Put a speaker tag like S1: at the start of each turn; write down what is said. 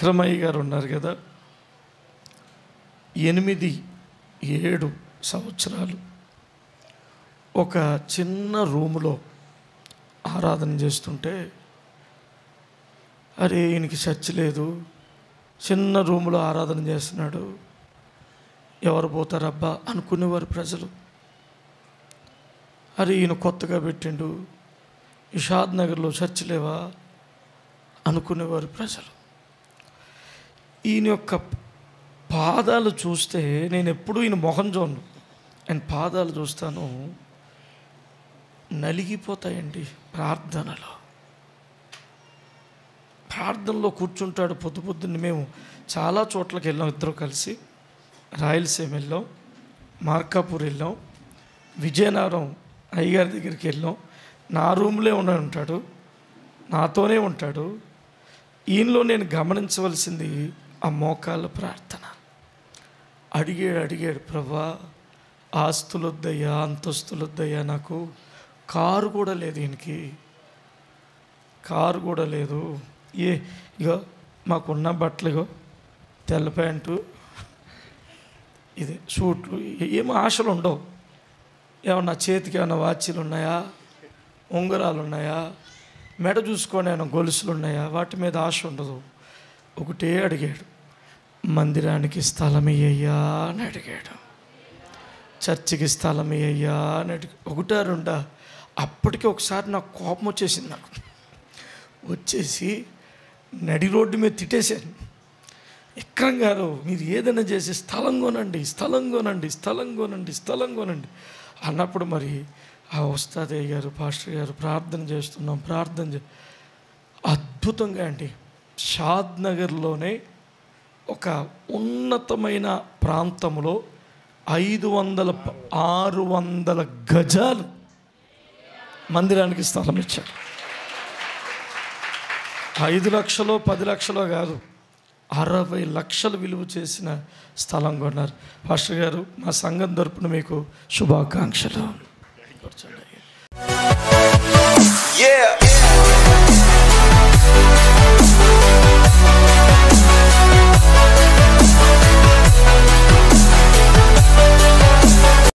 S1: విక్రమయ్య గారు ఉన్నారు కదా, 8-7 సంవత్సరాలు ఒక చిన్న రూములో ఆరాధన చేస్తుంటే, అరే ఈయనకి చర్చ్ లేదు, చిన్న రూములో ఆరాధన చేస్తున్నాడు, ఎవరు పోతారబ్బా అనుకునేవారు ప్రజలు. అరే ఈయన కొత్తగా పెట్టిండు, ఇషాద్ నగర్లో చర్చ్ లేవా అనుకునేవారు ప్రజలు. ఈయన యొక్క పాదాలు చూస్తే, నేను ఎప్పుడూ ఈయన మొహం చూడను, ఆయన పాదాలు చూస్తాను, నలిగిపోతాయండి. ప్రార్థనలో కూర్చుంటాడు. పొద్దున్నే మేము చాలా చోట్లకి వెళ్ళాం, ఇద్దరు కలిసి. రాయలసీమ వెళ్ళాం, మార్కాపూర్ వెళ్ళాం, విజయనగరం అయ్యగారి దగ్గరికి వెళ్ళాం. నా రూమ్లో ఉంటాడు, నాతోనే ఉంటాడు. ఈయనలో నేను గమనించవలసింది ఆ మోకాళ్ళ ప్రార్థన. అడిగాడు, ప్రభా ఆస్తులు వద్దయ్యా, అంతస్తులు వద్దయ్యా, నాకు కారు కూడా లేదు, ఈయనకి కారు కూడా లేదు. ఇగో మాకున్న బట్టలు, ఇగో తెల్ల ప్యాంటు, ఇది సూట్లు, ఏమో ఆశలు ఉండవు. ఏమన్నా చేతికి ఏమైనా వాచీలు ఉన్నాయా, ఉంగరాలు ఉన్నాయా, మెడ చూసుకొని ఏమైనా గొలుసులు ఉన్నాయా, వాటి మీద ఆశ ఉండదు. ఒకటే అడిగాడు, మందిరానికి స్థలం ఇయ్యయ్యా అని అడిగాడు, చర్చికి స్థలం ఇయ్యయ్యా అని అడిగాడు. 1-2 అప్పటికే ఒకసారి నాకు కోపం వచ్చేసింది. నాకు వచ్చేసి నడి రోడ్డు మీద తిట్టేశాను. విక్రమ్ గారు, మీరు ఏదైనా చేసి స్థలం కొనండి అన్నప్పుడు, మరి ఆ ఉస్తాదయ్య గారు, పాస్టర్ గారు ప్రార్థన చేస్తున్నాం, అద్భుతంగా అండి. షాద్ నగర్లోనే ఒక ఉన్నతమైన ప్రాంతంలో 500-600 గజాలు మందిరానికి స్థలం ఇచ్చాడు. 5 లక్షలో 10 లక్షలో కాదు, 60 లక్షలు విలువ చేసిన స్థలం కొన్నారు. పాస్టర్ గారు, మా సంఘం తరపున మీకు శుభాకాంక్షలు.